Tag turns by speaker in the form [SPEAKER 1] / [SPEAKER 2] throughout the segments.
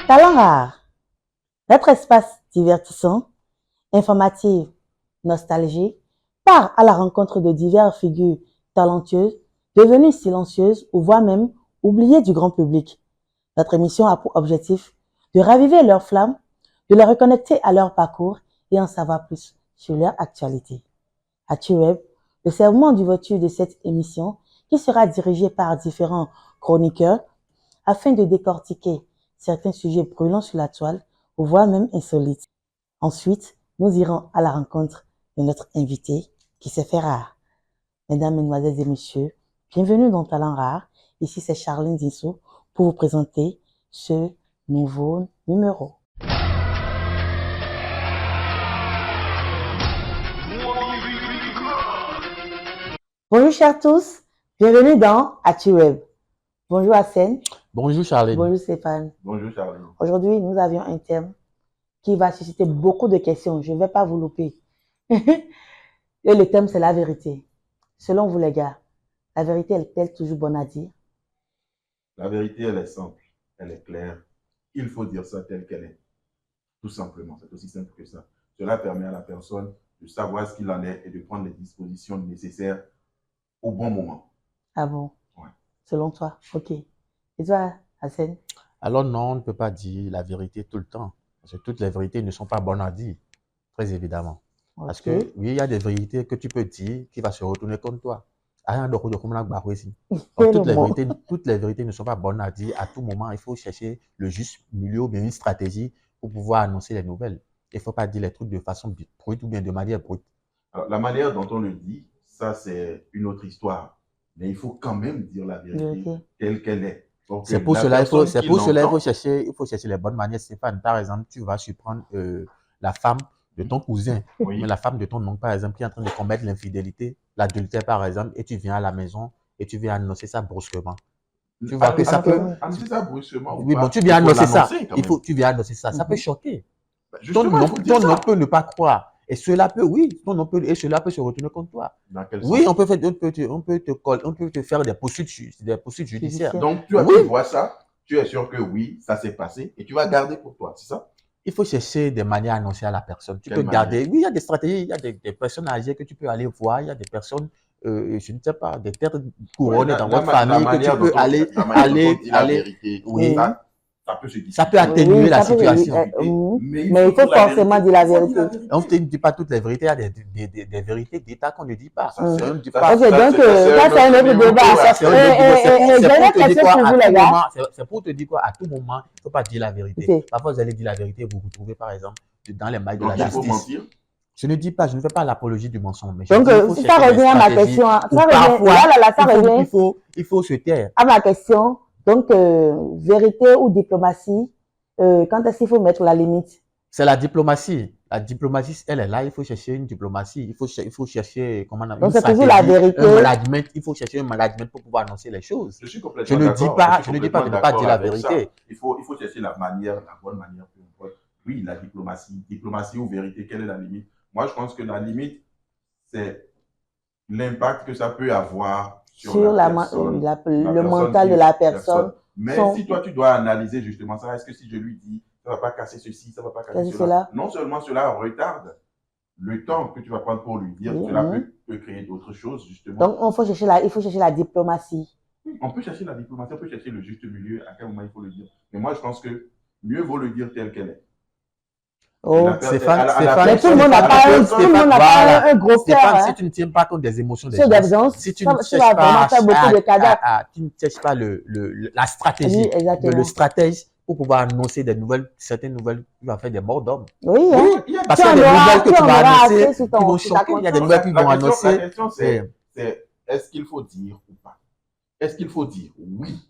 [SPEAKER 1] Talent rare, notre espace divertissant, informatif, nostalgique, part à la rencontre de diverses figures talentueuses, devenues silencieuses ou voire même oubliées du grand public. Notre émission a pour objectif de raviver leur flamme, de les reconnecter à leur parcours et en savoir plus sur leur actualité. ActuWeb, le segment d'ouverture de cette émission qui sera dirigé par différents chroniqueurs afin de décortiquer certains sujets brûlants sur la toile ou voire même insolites. Ensuite, nous irons à la rencontre de notre invité qui s'est fait rare. Mesdames, Mesdemoiselles et Messieurs, bienvenue dans Talent Rare. Ici, c'est Charline Dissou pour vous présenter ce nouveau numéro. Bonjour chers tous, bienvenue dans ActuWeb. Bonjour Hassen.
[SPEAKER 2] Bonjour Charline.
[SPEAKER 1] Bonjour Stéphane.
[SPEAKER 3] Bonjour Charline.
[SPEAKER 1] Aujourd'hui, nous avions un thème qui va susciter beaucoup de questions. Je ne vais pas vous louper. Et le thème, c'est la vérité. Selon vous les gars, la vérité est-elle toujours bonne à dire?
[SPEAKER 3] La vérité, elle est simple, elle est claire. Il faut dire ça tel qu'elle est. Tout simplement, c'est aussi simple que ça. Cela permet à la personne de savoir ce qu'il en est et de prendre les dispositions nécessaires au bon moment.
[SPEAKER 1] Ah bon?
[SPEAKER 3] Ouais.
[SPEAKER 1] Selon toi, ok. Et toi, Hassen?
[SPEAKER 2] Alors non, on ne peut pas dire la vérité tout le temps. Parce que toutes les vérités ne sont pas bonnes à dire, très évidemment.
[SPEAKER 1] Okay.
[SPEAKER 2] Parce que oui, il y a des vérités que tu peux dire qui vont se retourner contre toi. Toutes les vérités ne sont pas bonnes à dire à tout moment. Il faut chercher le juste milieu ou bien une stratégie pour pouvoir annoncer les nouvelles. Il ne faut pas dire les trucs de façon brute ou bien de manière brute.
[SPEAKER 3] Alors, la manière dont on le dit, ça c'est une autre histoire. Mais il faut quand même dire la vérité telle qu'elle est.
[SPEAKER 2] C'est pour cela qu'il faut chercher les bonnes manières. Stéphane, par exemple, tu vas surprendre la femme de ton cousin,
[SPEAKER 3] oui.
[SPEAKER 2] Mais la femme de ton oncle, par exemple, qui est en train de commettre l'infidélité, l'adultère, par exemple, et tu viens à la maison et tu viens annoncer ça brusquement. Tu vois que ça peut.
[SPEAKER 3] Annoncer ça brusquement.
[SPEAKER 2] Oui, bon, tu viens annoncer ça. Tu viens annoncer ça. Ça peut choquer. Ton oncle peut ne pas croire. Et cela peut, cela peut se retourner contre toi. Oui, on peut te faire des poursuites judiciaires.
[SPEAKER 3] Donc, tu vois ça, tu es sûr que oui, ça s'est passé et tu vas garder pour toi, c'est ça?
[SPEAKER 2] Il faut chercher des manières à annoncer à la personne. Tu peux garder. Oui, il y a des stratégies, il y a des personnes âgées que tu peux aller voir, il y a des personnes, je ne sais pas, des têtes couronnées dans votre famille que tu peux aller.
[SPEAKER 3] Oui. Ça peut se dire.
[SPEAKER 2] Ça peut atténuer la situation.
[SPEAKER 1] Mais il faut forcément dire la vérité.
[SPEAKER 2] On ne dit pas toutes les vérités, il y a des vérités d'État qu'on ne dit pas.
[SPEAKER 1] Ok, donc ça c'est un autre débat.
[SPEAKER 2] C'est pour te dire quoi, à tout moment, il ne faut pas dire la vérité. Okay. Parfois, vous allez dire la vérité, vous vous trouvez par exemple dans les mailles de la justice. Je ne dis pas, je ne fais pas l'apologie du mensonge. Mais
[SPEAKER 1] donc, si ça revient à ma question,
[SPEAKER 2] il faut se taire.
[SPEAKER 1] À ma question. Donc, vérité ou diplomatie, quand est-ce qu'il faut mettre la limite?
[SPEAKER 2] C'est la diplomatie. La diplomatie, elle est là, il faut chercher une diplomatie. Il faut chercher, comment on appelle,
[SPEAKER 1] donc, c'est toujours la vérité.
[SPEAKER 2] Un management, il faut chercher un management pour pouvoir annoncer les choses.
[SPEAKER 3] Je suis complètement
[SPEAKER 2] d'accord. Je ne dis pas de ne pas dire la vérité.
[SPEAKER 3] Il faut chercher la bonne manière. Oui, la diplomatie ou vérité, quelle est la limite? Moi, je pense que la limite, c'est l'impact que ça peut avoir sur le
[SPEAKER 1] mental de la personne.
[SPEAKER 3] Mais si toi, tu dois analyser justement ça, est-ce que si je lui dis, ça ne va pas casser ceci, ça ne va pas casser cela, non seulement cela retarde le temps que tu vas prendre pour lui dire, cela peut créer d'autres choses, justement.
[SPEAKER 1] Donc, il faut chercher la diplomatie.
[SPEAKER 3] Oui, on peut chercher la diplomatie, on peut chercher le juste milieu, à quel moment il faut le dire. Mais moi, je pense que mieux vaut le dire tel qu'elle est.
[SPEAKER 2] Oh, Stéphane,
[SPEAKER 1] mais tout le monde n'a pas un gros cœur.
[SPEAKER 2] Si tu ne tiens pas compte des émotions des
[SPEAKER 1] gens,
[SPEAKER 2] si tu ne cherches pas la stratégie, le stratège pour pouvoir annoncer certaines nouvelles, tu vas faire des morts d'hommes.
[SPEAKER 1] Oui,
[SPEAKER 2] parce qu'il y a des nouvelles que tu vas annoncer qui vont choquer, il y a des nouvelles qui vont annoncer.
[SPEAKER 3] La question, c'est est-ce qu'il faut dire ou pas? Est-ce qu'il faut dire oui,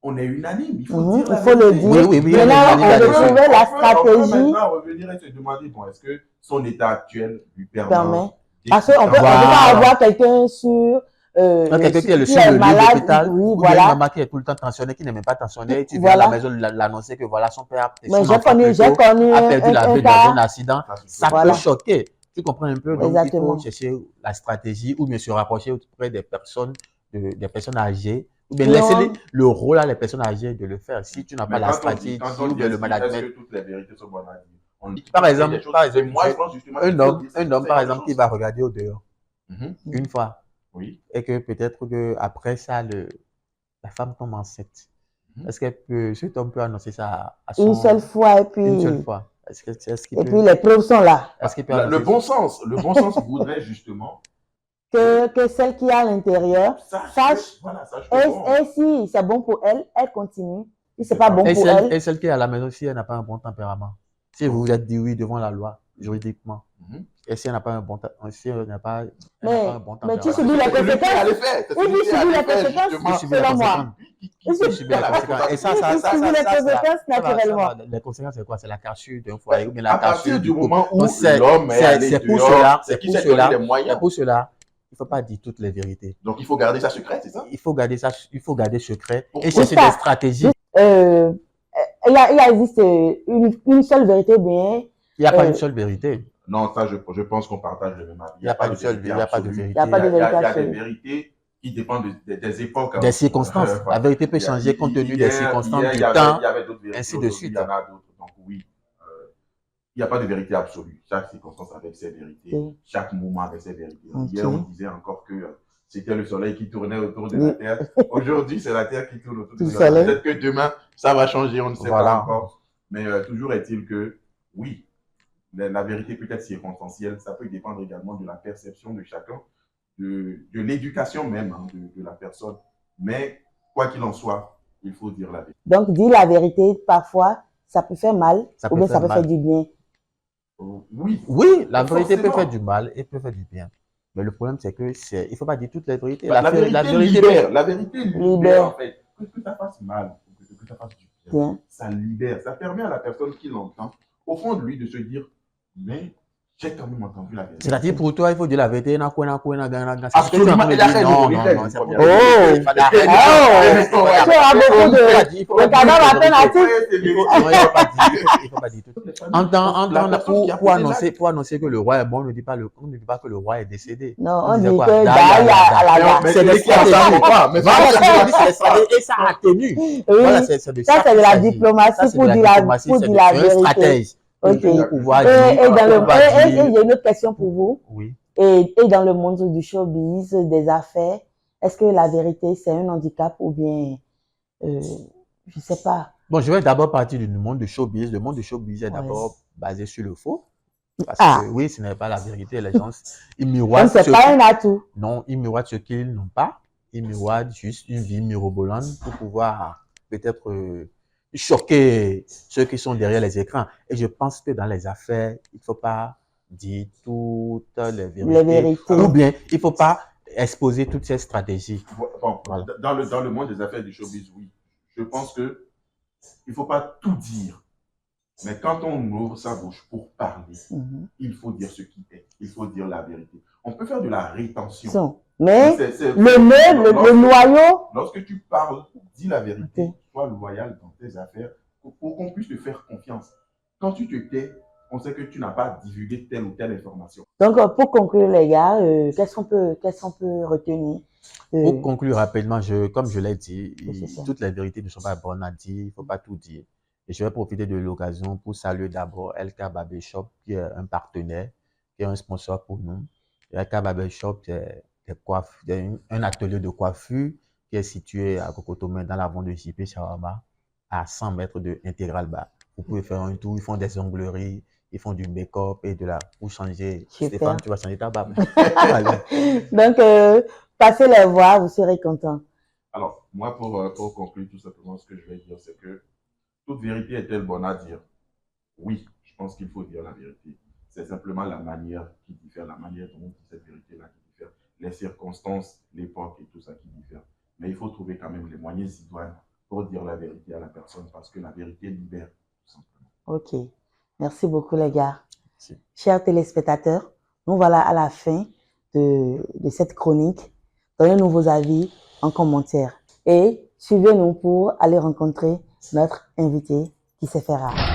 [SPEAKER 3] on est unanime, il faut dire.
[SPEAKER 1] Il faut le dire.
[SPEAKER 2] Oui.
[SPEAKER 1] Mais là, on veut trouver la stratégie.
[SPEAKER 3] On peut maintenant revenir et se demander, est-ce que son état actuel lui permet.
[SPEAKER 1] Parce qu'on peut pas avoir quelqu'un sur.
[SPEAKER 2] Quelqu'un qui est le sur le lit d'hôpital, ou bien une maman qui est tout le temps tensionnée, qui n'est même pas tensionnée, et tu viens à la maison l'annoncer que voilà, son père a perdu la vie dans un accident. Ça peut choquer. Tu comprends un peu? Donc, il faut chercher la stratégie ou bien se rapprocher auprès des personnes âgées Mais laissez le rôle à les personnes âgées de le faire. Si tu n'as pas la stratégie ou bien le management.
[SPEAKER 3] Est-ce que toutes les vérités sont bonnes à dire?
[SPEAKER 2] Par exemple,
[SPEAKER 3] moi, je pense justement
[SPEAKER 2] un homme, par exemple, qui va regarder au dehors une fois.
[SPEAKER 3] Oui.
[SPEAKER 2] Et que peut-être qu'après ça, la femme tombe enceinte. Est-ce que cet homme peut annoncer ça à son...
[SPEAKER 1] Une seule fois et puis...
[SPEAKER 2] Une seule fois.
[SPEAKER 1] Et puis les preuves sont là.
[SPEAKER 3] Le bon sens voudrait justement...
[SPEAKER 1] Que celle qui est à l'intérieur sache, et si c'est bon pour elle, elle continue. Si c'est pas bon pour elle...
[SPEAKER 2] Et celle qui est à la maison, si elle n'a pas un bon tempérament. Si vous vous êtes dit oui devant la loi, juridiquement. Et si elle n'a pas un bon tempérament.
[SPEAKER 1] Mais tu subis les conséquences. Oui, tu subis les conséquences, selon moi.
[SPEAKER 2] Tu subis les conséquences. Et ça,
[SPEAKER 1] naturellement.
[SPEAKER 2] Les conséquences, c'est quoi? C'est la cassure d'un foyer ou bien la
[SPEAKER 3] cassure. À partir du moment où
[SPEAKER 2] l'homme est allé dehors,
[SPEAKER 3] c'est pour
[SPEAKER 2] cela. Il ne faut pas dire toutes les vérités.
[SPEAKER 3] Donc, il faut garder ça secret, c'est ça?
[SPEAKER 2] Il faut garder secret et chercher des stratégies.
[SPEAKER 1] Il existe une seule vérité, mais...
[SPEAKER 2] Il n'y a pas une seule vérité.
[SPEAKER 3] Non, ça, je pense qu'on partage le même avis.
[SPEAKER 2] Il n'y a pas de vérité.
[SPEAKER 1] Il n'y a pas de vérité.
[SPEAKER 3] Il y a des vérités qui dépendent des époques.
[SPEAKER 2] Des circonstances. La vérité peut changer compte tenu des circonstances, du temps, ainsi de suite.
[SPEAKER 3] Il y en a d'autres. Donc, oui, il n'y a pas de vérité absolue. Chaque circonstance avec ses vérités. Chaque moment avec ses vérités. Hier, on disait encore que c'était le soleil qui tournait autour de la Terre. Aujourd'hui, c'est la Terre qui tourne autour du soleil. Peut-être que demain, ça va changer, on ne sait pas encore. Mais toujours est-il que, oui, la vérité peut être circonstancielle. Ça peut dépendre également de la perception de chacun, de l'éducation même de la personne. Mais, quoi qu'il en soit, il faut dire la vérité.
[SPEAKER 1] Donc, dire la vérité, parfois, ça peut faire mal, ou bien ça peut faire du bien.
[SPEAKER 2] Oui, la vérité peut faire du mal et peut faire du bien. Mais le problème, c'est que il ne faut pas dire toutes les vérités.
[SPEAKER 3] La vérité libère, en fait. Que ça fasse mal, que ça fasse du bien. Ça libère. Ça permet à la personne qui l'entend, au fond de lui, de se dire, mais j'ai quand même entendu la vérité.
[SPEAKER 2] C'est-à-dire, pour toi, il faut dire la vérité.
[SPEAKER 3] Absolument.
[SPEAKER 2] Non, c'est il faut pas dire tout. Pour annoncer que le roi est bon, on ne dit pas que le roi est décédé.
[SPEAKER 1] Non, on dit que Gaïa.
[SPEAKER 2] C'est des stratégies. Et ça atténue.
[SPEAKER 1] Ça, c'est de la diplomatie pour dire la vérité. Ok. Et j'ai une autre question pour vous.
[SPEAKER 2] Oui.
[SPEAKER 1] Et dans le monde du showbiz, des affaires, est-ce que la vérité, c'est un handicap ou bien, je ne sais pas.
[SPEAKER 2] Bon, je vais d'abord partir du monde du showbiz. Le monde du showbiz est d'abord basé sur le faux. Parce que oui, ce n'est pas la vérité. Les gens, ils miroitent.
[SPEAKER 1] Donc, c'est pas un atout.
[SPEAKER 2] Non, ils miroitent ce qu'ils n'ont pas. Ils miroitent juste une vie mirobolante pour pouvoir peut-être choquer ceux qui sont derrière les écrans. Et je pense que dans les affaires, il ne faut pas dire toutes les vérités. Ou bien, il ne faut pas exposer toutes ces stratégies.
[SPEAKER 3] Bon, voilà. Dans le monde des affaires du showbiz, oui. Je pense que il ne faut pas tout dire. Mais quand on ouvre sa bouche pour parler, il faut dire ce qui est. Il faut dire la vérité. On peut faire de la rétention.
[SPEAKER 1] Mais le noyau...
[SPEAKER 3] Lorsque tu parles, dis la vérité. Sois loyal dans tes affaires pour qu'on puisse te faire confiance. Quand tu te tais, on sait que tu n'as pas divulgué telle ou telle information.
[SPEAKER 1] Donc, pour conclure, les gars, qu'est-ce qu'on peut retenir?
[SPEAKER 2] Pour conclure rapidement, comme je l'ai dit, toutes les vérités ne sont pas bonnes à dire. Il ne faut pas tout dire. Et je vais profiter de l'occasion pour saluer d'abord LK Barber Shop, qui est un partenaire, qui est un sponsor pour nous. LK Barber Shop, c'est un atelier de coiffure qui est situé à Cocotomé dans la vente de JP Shawarma, à 100 mètres de Intégral Bar. Vous pouvez faire un tour, ils font des ongleries, ils font du make-up et de la pour changer. Stéphane, tu vas changer ta barbe.
[SPEAKER 1] Donc, passez les voir, vous serez content.
[SPEAKER 3] Alors, moi, pour conclure tout simplement, ce que je vais dire, c'est que toute vérité est-elle bonne à dire? Oui, je pense qu'il faut dire la vérité. C'est simplement la manière qui diffère, la manière dont on dit cette vérité-là qui diffère, les circonstances, l'époque et tout ça qui diffère. Mais il faut trouver quand même les moyens idoines pour dire la vérité à la personne parce que la vérité libère, tout simplement.
[SPEAKER 1] Ok. Merci beaucoup, les gars. Merci. Chers téléspectateurs, nous voilà à la fin de cette chronique. Donnez-nous vos avis en commentaire et suivez-nous pour aller rencontrer notre invité qui sait faire rare.